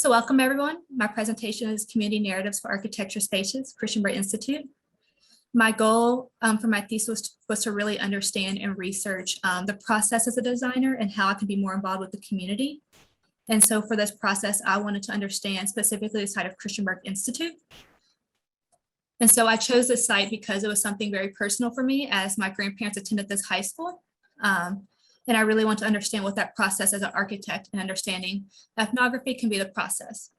So welcome everyone. My presentation is Community Narratives for Architecture Spaces, Christiansburg Institute. My goal for my thesis was to really understand and research the process as a designer and how I can be more involved with the community. And so for this process, I wanted to understand specifically the site of Christiansburg Institute. And so I chose this site because it was something very personal for me, as my grandparents attended this high school. And I really want to understand what that process as an architect and understanding ethnography can be the process.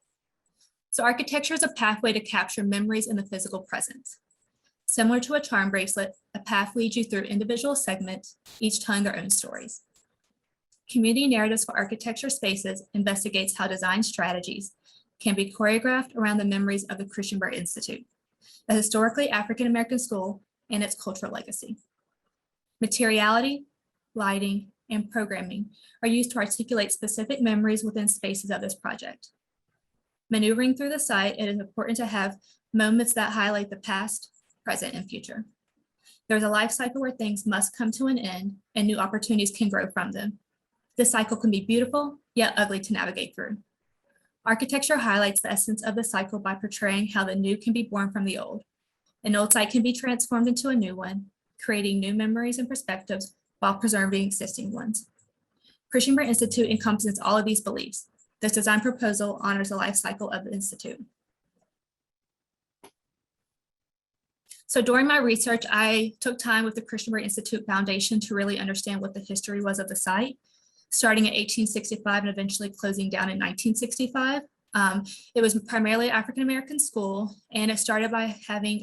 So architecture is a pathway to capture memories in the physical presence. Similar to a charm bracelet, a path leads you through individual segments, each telling their own stories. Community Narratives for Architecture Spaces investigates how design strategies can be choreographed around the memories of the Christiansburg Institute, a historically African-American school and its cultural legacy. Materiality, lighting, and programming are used to articulate specific memories within spaces of this project. Maneuvering through the site, it is important to have moments that highlight the past, present, and future. There's a life cycle where things must come to an end and new opportunities can grow from them. This cycle can be beautiful, yet ugly to navigate through. Architecture highlights the essence of the cycle by portraying how the new can be born from the old. An old site can be transformed into a new one, creating new memories and perspectives while preserving existing ones. Christiansburg Institute encompasses all of these beliefs. This design proposal honors the life cycle of the Institute. So during my research, I took time with the Christiansburg Institute Foundation to really understand what the history was of the site, starting in 1865 and eventually closing down in 1965. It was primarily an African-American school, and it started by having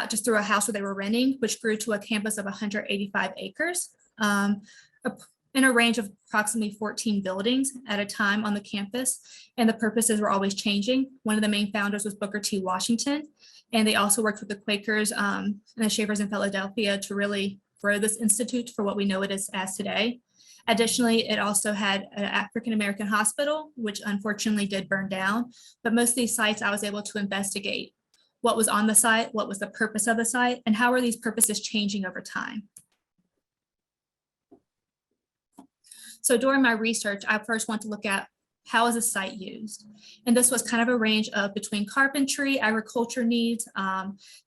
just through a house where they were renting, which grew to a campus of 185 acres in a range of approximately 14 buildings at a time on the campus. And the purposes were always changing. One of the main founders was Booker T. Washington. And they also worked with the Quakers and the Schaefers in Philadelphia to really grow this institute for what we know it is as today. Additionally, it also had an African-American hospital, which unfortunately did burn down. But most of these sites I was able to investigate what was on the site, what was the purpose of the site, and how are these purposes changing over time. So during my research, I first want to look at how is the site used? And this was kind of a range of between carpentry, agriculture needs,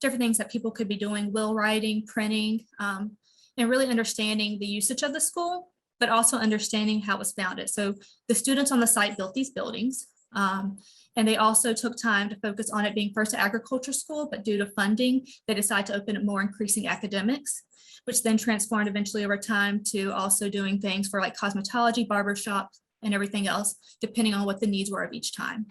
different things that people could be doing, wheel writing, printing, and really understanding the usage of the school, but also understanding how it was founded. So the students on the site built these buildings. And they also took time to focus on it being first an agriculture school, but due to funding, they decided to open it more, increasing academics, which then transformed eventually over time to also doing things for like cosmetology, barbershops, and everything else, depending on what the needs were of each time.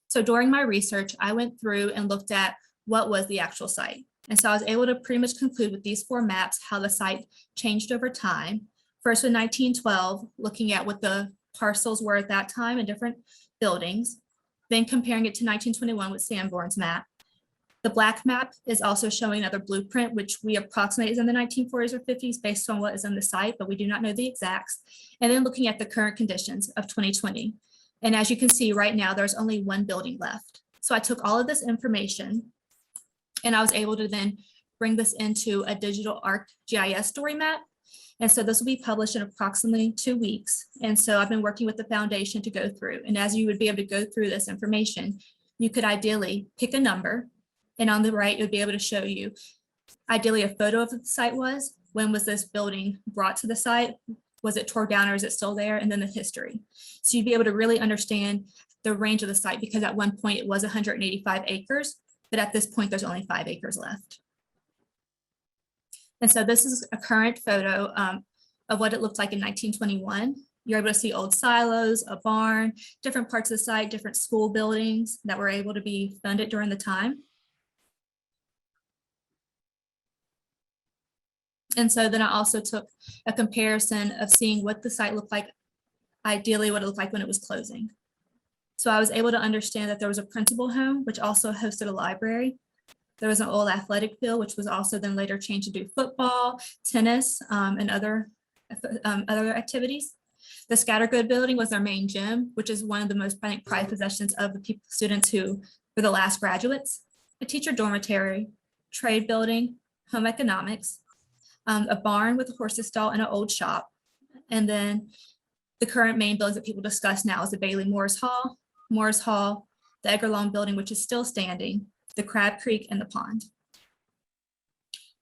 So during my research, I went through and looked at what was the actual site. And so I was able to pretty much conclude with these 4 maps how the site changed over time. First in 1912, looking at what the parcels were at that time in different buildings, then comparing it to 1921 with Sanborn's map. The black map is also showing another blueprint, which we approximate is in the 1940s or 50s based on what is on the site, but we do not know the exacts. And then looking at the current conditions of 2020. And as you can see right now, there's only 1 building left. So I took all of this information and I was able to then bring this into a digital ArcGIS story map. And so this will be published in approximately 2 weeks. And so I've been working with the foundation to go through. And as you would be able to go through this information, you could ideally pick a number. And on the right, it would be able to show you ideally a photo of what the site was. When was this building brought to the site? Was it tore down or is it still there? And then the history. So you'd be able to really understand the range of the site, because at one point it was 185 acres, but at this point there's only 5 acres left. And so this is a current photo of what it looked like in 1921. You're able to see old silos, a barn, different parts of the site, different school buildings that were able to be funded during the time. And so then I also took a comparison of seeing what the site looked like, ideally what it looked like when it was closing. So I was able to understand that there was a principal home, which also hosted a library. There was an old athletic field, which was also then later changed to do football, tennis, and other activities. The Scattergood building was their main gym, which is one of the most, I think, prized possessions of the students who were the last graduates. A teacher dormitory, trade building, home economics, a barn with a horses stall and an old shop. And then The current main buildings that people discuss now is the Bailey Morris Hall, the Edgar Long Building, which is still standing, the Crab Creek, and the pond.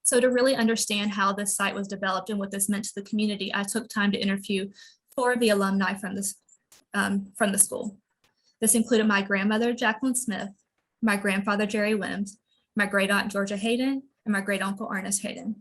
So to really understand how this site was developed and what this meant to the community, I took time to interview 4 of the alumni from the school. This included my grandmother, Jacqueline Smith, my grandfather, Jerry Wims, my great aunt, Georgia Hayden, and my great uncle, Ernest Hayden.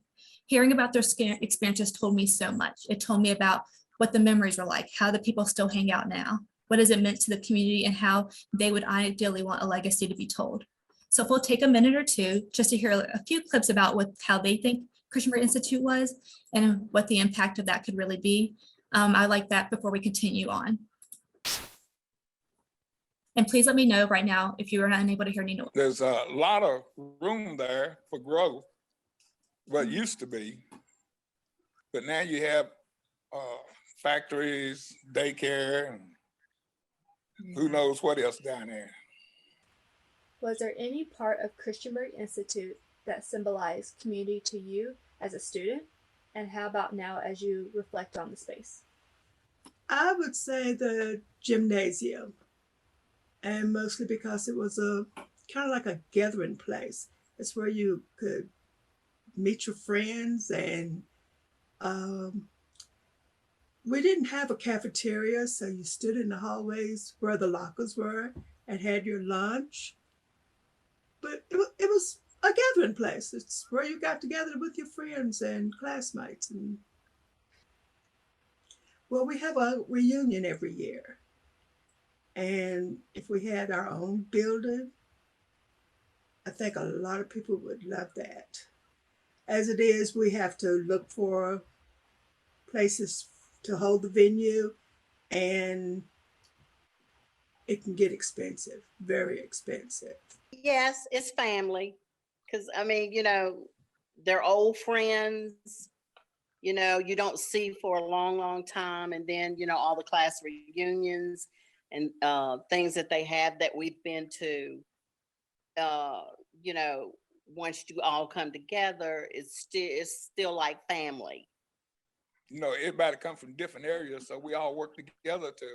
Hearing about their experiences told me so much. It told me about what the memories were like, how the people still hang out now, what has it meant to the community, and how they would ideally want a legacy to be told. So if we'll take a minute or two just to hear a few clips about how they think Christiansburg Institute was and what the impact of that could really be. I like that before we continue on. And please let me know right now if you are unable to hear any noise. There's a lot of room there for growth, what used to be. But now you have factories, daycare, and who knows what else down there. Was there any part of Christiansburg Institute that symbolized community to you as a student? And how about now as you reflect on the space? I would say the gymnasium, and mostly because it was a kind of like a gathering place. It's where you could meet your friends, and we didn't have a cafeteria, so you stood in the hallways where the lockers were and had your lunch. But it was a gathering place. It's where you got together with your friends and classmates. And well, we have a reunion every year. And if we had our own building, I think a lot of people would love that. As it is, we have to look for places to hold the venue, and it can get expensive, very expensive. Yes, it's family. Because, I mean, you know, they're old friends, you know, you don't see for a long, long time. And then, you know, all the class reunions and things that they have that we've been to, you know, once you all come together, it's still like family. You know, everybody comes from different areas, so we all work together to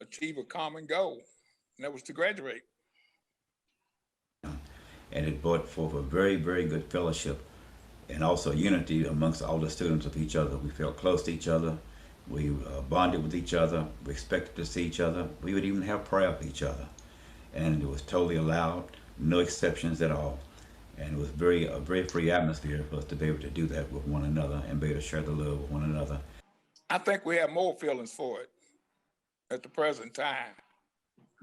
achieve a common goal, and that was to graduate. And it brought forth a very, very good fellowship and also unity amongst all the students of each other. We felt close to each other. We bonded with each other. We expected to see each other. We would even have prayer with each other. And it was totally allowed, no exceptions at all. And it was a very free atmosphere for us to be able to do that with one another and be able to share the love with one another. I think we have more feelings for it at the present time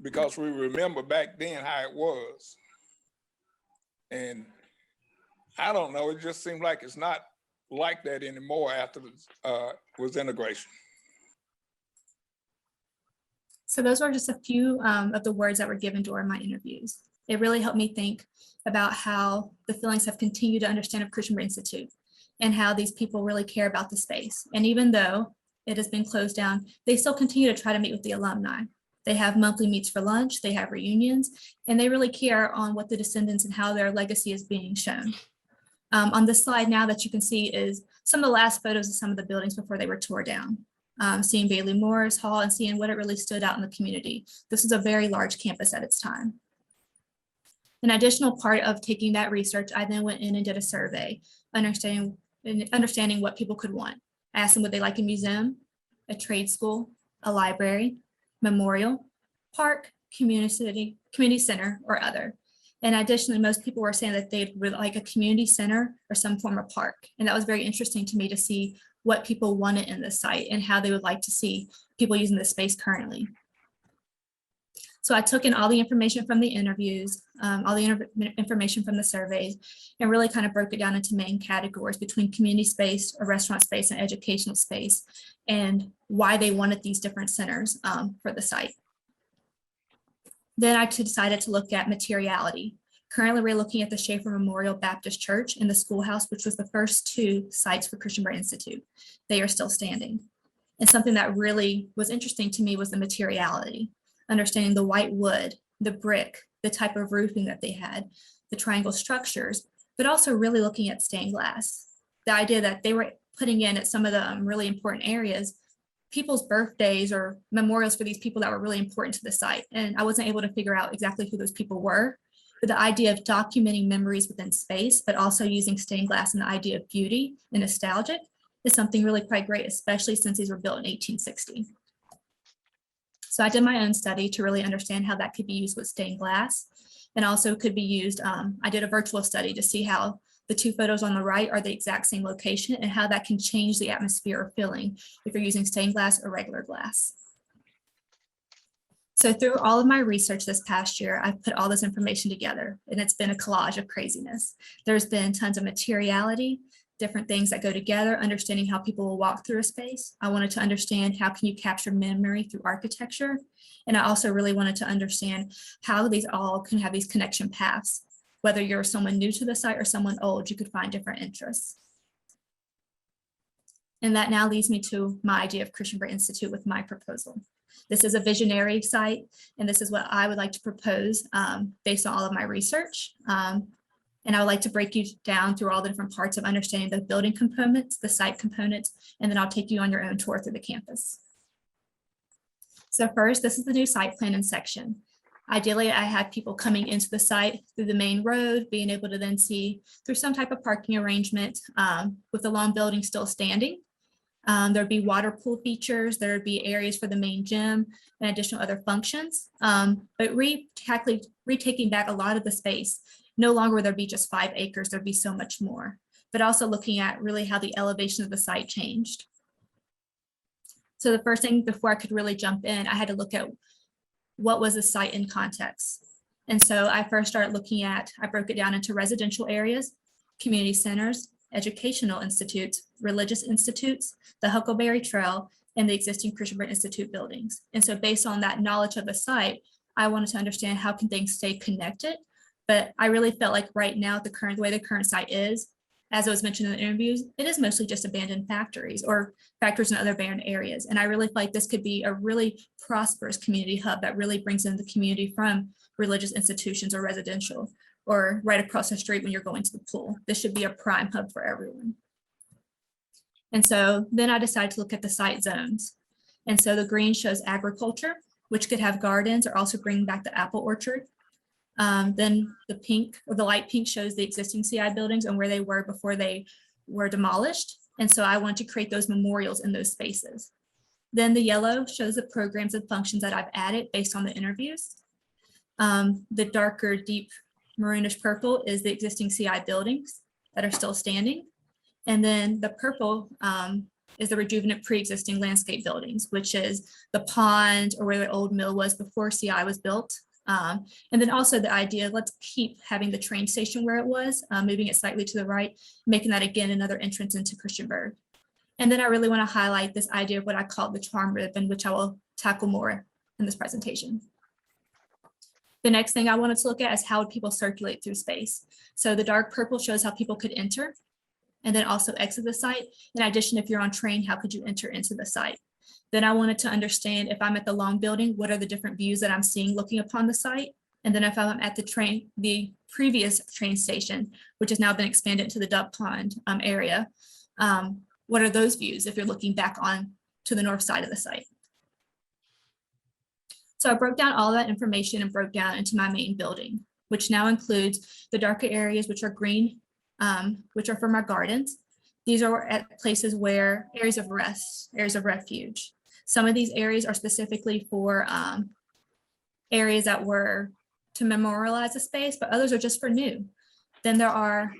because we remember back then how it was. And I don't know, it just seemed like it's not like that anymore after was integration. So those were just a few of the words that were given during my interviews. It really helped me think about how the feelings have continued to understand of Christiansburg Institute and how these people really care about the space. And even though it has been closed down, they still continue to try to meet with the alumni. They have monthly meets for lunch, they have reunions, and they really care on what the descendants and how their legacy is being shown. On this slide now that you can see is some of the last photos of some of the buildings before they were tore down. Seeing Bailey Morris Hall and seeing what it really stood out in the community. This is a very large campus at its time. An additional part of taking that research, I then went in and did a survey, understanding what people could want. I asked them would they like a museum, a trade school, a library, memorial, park, community center, or other. And additionally, most people were saying that they'd really like a community center or some form of park. And that was very interesting to me to see what people wanted in this site and how they would like to see people using this space currently. So I took in all the information from the interviews, all the information from the surveys, and really kind of broke it down into main categories between community space, a restaurant space, and educational space, and why they wanted these different centers for the site. Then I decided to look at materiality. Currently, we're looking at the Schaefer Memorial Baptist Church and the schoolhouse, which was the first 2 sites for Christiansburg Institute. They are still standing. And something that really was interesting to me was the materiality, understanding the white wood, the brick, the type of roofing that they had, the triangle structures, but also really looking at stained glass. The idea that they were putting in at some of the really important areas people's birthdays or memorials for these people that were really important to the site. And I wasn't able to figure out exactly who those people were. But the idea of documenting memories within space, but also using stained glass and the idea of beauty and nostalgic is something really quite great, especially since these were built in 1860. So I did my own study to really understand how that could be used with stained glass, and also could be used. I did a virtual study to see how the two photos on the right are the exact same location and how that can change the atmosphere or feeling if you're using stained glass or regular glass. So through all of my research this past year, I've put all this information together, and it's been a collage of craziness. There's been tons of materiality, different things that go together, understanding how people will walk through a space. I wanted to understand how can you capture memory through architecture. And I also really wanted to understand how these all can have these connection paths. Whether you're someone new to the site or someone old, you could find different interests. And that now leads me to my idea of Christiansburg Institute with my proposal. This is a visionary site, and this is what I would like to propose based on all of my research. And I would like to break you down through all the different parts of understanding the building components, the site components, and then I'll take you on your own tour through the campus. So first, this is the new site plan and section. Ideally, I had people coming into the site through the main road, being able to then see through some type of parking arrangement with the long building still standing. There'd be water pool features, there'd be areas for the main gym and additional other functions. But retaking back a lot of the space, no longer would there be just 5 acres, there'd be so much more. But also looking at really how the elevation of the site changed. So the first thing before I could really jump in, I had to look at what was the site in context. And so I first started looking at, I broke it down into residential areas, community centers, educational institutes, religious institutes, the Huckleberry Trail, and the existing Christiansburg Institute buildings. And so based on that knowledge of the site, I wanted to understand how can things stay connected. But I really felt like right now, the way the current site is, as it was mentioned in the interviews, it is mostly just abandoned factories or factories in other abandoned areas. And I really feel like this could be a really prosperous community hub that really brings in the community from religious institutions or residential, or right across the street when you're going to the pool. This should be a prime hub for everyone. And so then I decided to look at the site zones. And so the green shows agriculture, which could have gardens or also bring back the apple orchard. Then the pink or the light pink shows the existing CI buildings and where they were before they were demolished. And so I want to create those memorials in those spaces. Then the yellow shows the programs and functions that I've added based on the interviews. The darker deep maroonish purple is the existing CI buildings that are still standing. And then the purple is the rejuvenant pre-existing landscape buildings, which is the pond or where the old mill was before CI was built. And then also the idea, let's keep having the train station where it was, moving it slightly to the right, making that again another entrance into Christiansburg. And then I really want to highlight this idea of what I call the charm ribbon, which I will tackle more in this presentation. The next thing I wanted to look at is how would people circulate through space. So the dark purple shows how people could enter and then also exit the site. In addition, if you're on train, how could you enter into the site? Then I wanted to understand if I'm at the long building, what are the different views that I'm seeing looking upon the site? And then if I'm at the previous train station, which has now been expanded to the duck pond area, what are those views if you're looking back on to the north side of the site? So I broke down all that information and broke down into my main building, which now includes the darker areas, which are green, which are for my gardens. These are at places where areas of rest, areas of refuge. Some of these areas are specifically for areas that were to memorialize a space, but others are just for new. Then there are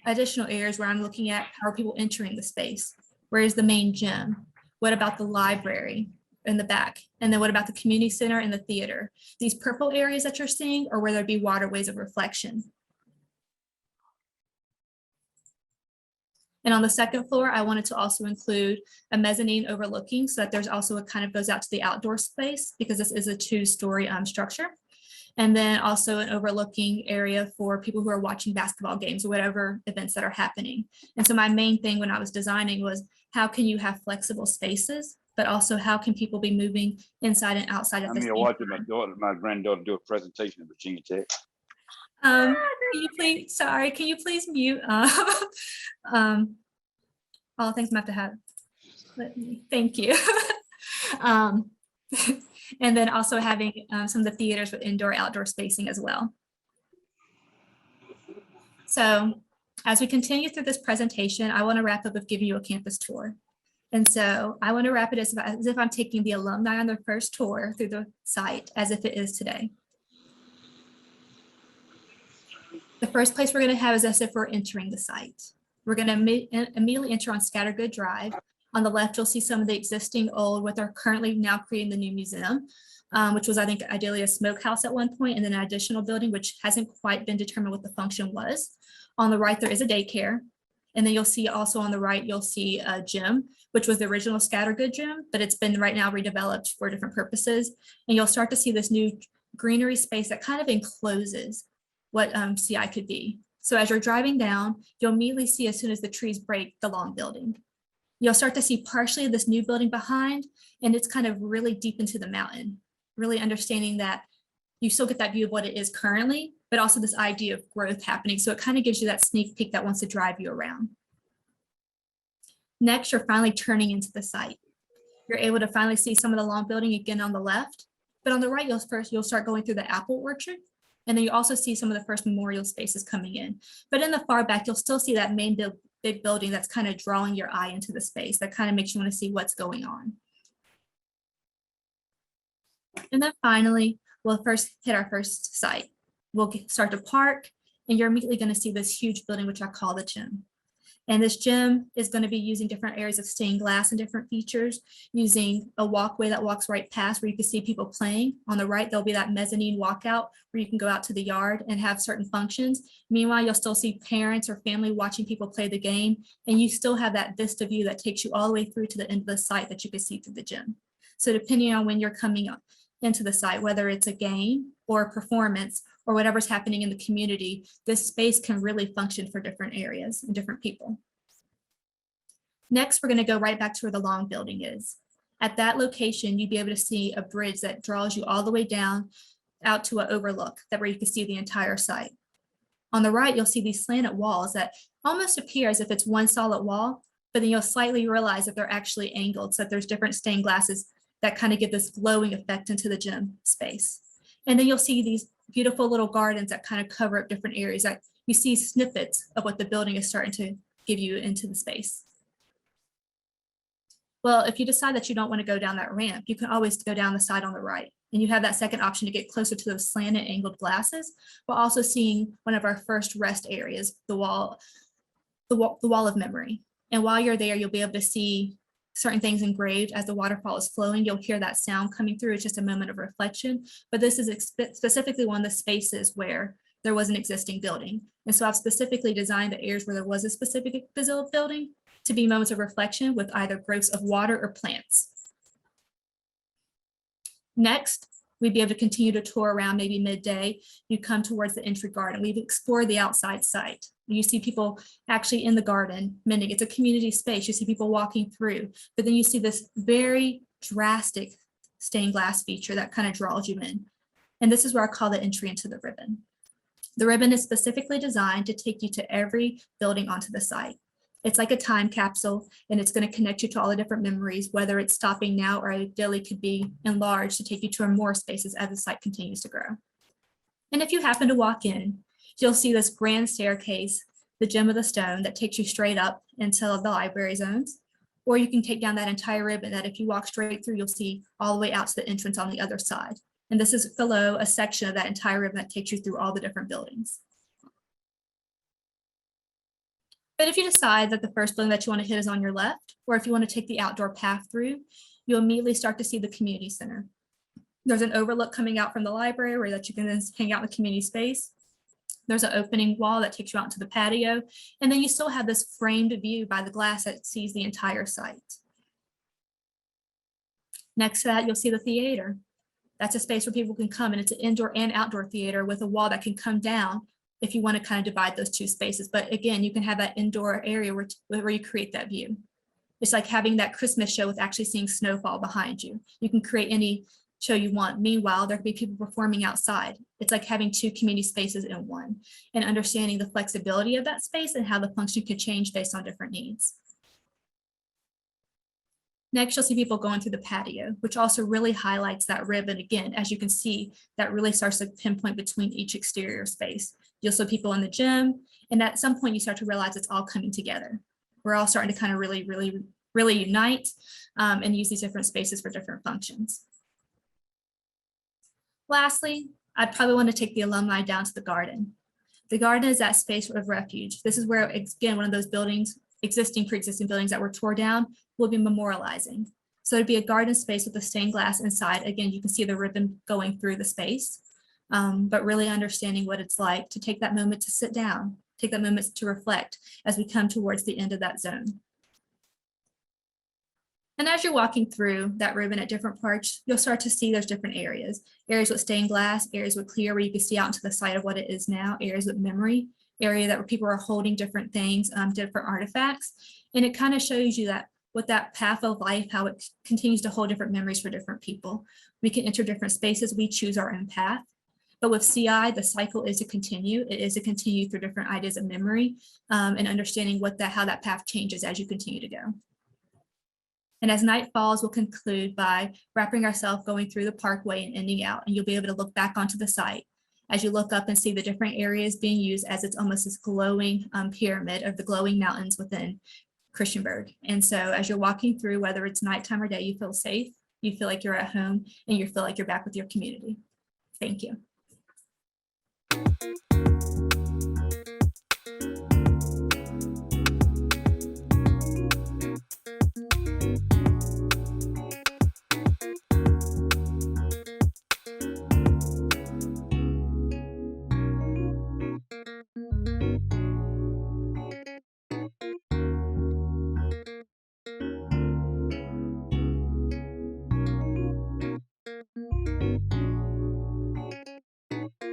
additional areas where I'm looking at how are people entering the space? Where is the main gym? What about the library in the back? And then what about the community center and the theater? These purple areas that you're seeing are where there'd be waterways of reflection. And on the second floor, I wanted to also include a mezzanine overlooking so that there's also a kind of goes out to the outdoor space because this is a 2-story structure. And then also an overlooking area for people who are watching basketball games or whatever events that are happening. And so my main thing when I was designing was how can you have flexible spaces, but also how can people be moving inside and outside of I'm the here space? watching my granddaughter do a presentation at Virginia Tech. Can you please mute? All things I'm have to have. Thank you. Um, and then also having some of the theaters with indoor outdoor spacing as well. So as we continue through this presentation, I want to wrap up with giving you a campus tour. And so I want to wrap it as if I'm taking the alumni on their first tour through the site as if it is today. The first place we're going to have is as if we're entering the site. We're going to immediately enter on Scattergood Drive. On the left, you'll see some of the existing old, what they're currently now creating the new museum, which was, I think, ideally a smokehouse at one point, and then an additional building, which hasn't quite been determined what the function was. On the right, there is a daycare. And then you'll see also on the right, you'll see a gym, which was the original Scattergood gym, but it's been right now redeveloped for different purposes. And you'll start to see this new greenery space that kind of encloses what CI could be. So as you're driving down, you'll immediately see, as soon as the trees break, the long building. You'll start to see partially this new building behind, and it's kind of really deep into the mountain, really understanding that you still get that view of what it is currently, but also this idea of growth happening. So it kind of gives you that sneak peek that wants to drive you around. Next, you're finally turning into the site. You're able to finally see some of the long building again on the left, but on the right, you'll start going through the apple orchard. And then you also see some of the first memorial spaces coming in. But in the far back, you'll still see that main big building that's kind of drawing your eye into the space. That kind of makes you want to see what's going on. And then finally, we'll first hit our first site. We'll start to park, and you're immediately going to see this huge building, which I call the gym. And this gym is going to be using different areas of stained glass and different features, using a walkway that walks right past where you can see people playing. On the right, there'll be that mezzanine walkout where you can go out to the yard and have certain functions. Meanwhile, you'll still see parents or family watching people play the game, and you still have that vista view that takes you all the way through to the end of the site that you can see through the gym. So depending on when you're coming up into the site, whether it's a game or a performance or whatever's happening in the community, this space can really function for different areas and different people. Next, we're going to go right back to where the long building is. At that location, you'd be able to see a bridge that draws you all the way down out to an overlook that where you can see the entire site. On the right, you'll see these slanted walls that almost appear as if it's one solid wall, but then you'll slightly realize that they're actually angled, so that there's different stained glasses that kind of give this glowing effect into the gym space. And then you'll see these beautiful little gardens that kind of cover up different areas that you see snippets of what the building is starting to give you into the space. Well, if you decide that you don't want to go down that ramp, you can always go down the side on the right. And you have that second option to get closer to those slanted angled glasses, while also seeing one of our first rest areas, the wall of memory. And while you're there, you'll be able to see certain things engraved as the waterfall is flowing. You'll hear that sound coming through. It's just a moment of reflection. But this is specifically one of the spaces where there was an existing building. And so I've specifically designed the areas where there was a specific physical building to be moments of reflection with either growths of water or plants. Next, we'd be able to continue to tour around maybe midday. You come towards the entry garden. We've explored the outside site. You see people actually in the garden mending. It's a community space. You see people walking through, but then you see this very drastic stained glass feature that kind of draws you in. And this is where I call the entry into the ribbon. The ribbon is specifically designed to take you to every building onto the site. It's like a time capsule, and it's going to connect you to all the different memories, whether it's stopping now or ideally could be enlarged to take you to more spaces as the site continues to grow. And if you happen to walk in, you'll see this grand staircase, the Gem of the Stone, that takes you straight up into the library zones. Or you can take down that entire ribbon that if you walk straight through, you'll see all the way out to the entrance on the other side. And this is below a section of that entire ribbon that takes you through all the different buildings. But if you decide that the first building that you want to hit is on your left, or if you want to take the outdoor path through, you'll immediately start to see the community center. There's an overlook coming out from the library where that you can then hang out in the community space. There's an opening wall that takes you out into the patio. And then you still have this framed view by the glass that sees the entire site. Next to that, you'll see the theater. That's a space where people can come, and it's an indoor and outdoor theater with a wall that can come down if you want to kind of divide those two spaces. But again, you can have that indoor area where you create that view. It's like having that Christmas show with actually seeing snowfall behind you. You can create any show you want. Meanwhile, there could be people performing outside. It's like having two community spaces in one, and understanding the flexibility of that space and how the function could change based on different needs. Next, you'll see people going through the patio, which also really highlights that ribbon. Again, as you can see, that really starts to pinpoint between each exterior space. You'll see people in the gym, and at some point you start to realize it's all coming together. We're all starting to kind of really unite and use these different spaces for different functions. Lastly, I'd probably want to take the alumni down to the garden. The garden is that space of refuge. This is where, again, one of those buildings, pre-existing buildings that were tore down, will be memorializing. So it'd be a garden space with a stained glass inside. Again, you can see the ribbon going through the space, but really understanding what it's like to take that moment to sit down, take that moment to reflect as we come towards the end of that zone. And as you're walking through that ribbon at different parts, you'll start to see those different areas with stained glass, areas with clear where you can see out into the site of what it is now, areas with memory, area that where people are holding different things, different artifacts. And it kind of shows you that with that path of life, how it continues to hold different memories for different people. We can enter different spaces, we choose our own path. But with CI, the cycle is to continue. It is to continue through different ideas of memory and understanding how that path changes as you continue to go. And as night falls, we'll conclude by wrapping ourselves going through the parkway and ending out. And you'll be able to look back onto the site as you look up and see the different areas being used as it's almost this glowing pyramid of the glowing mountains within Christiansburg. And so as you're walking through, whether it's nighttime or day, you feel safe, you feel like you're at home, and you feel like you're back with your community. Thank you.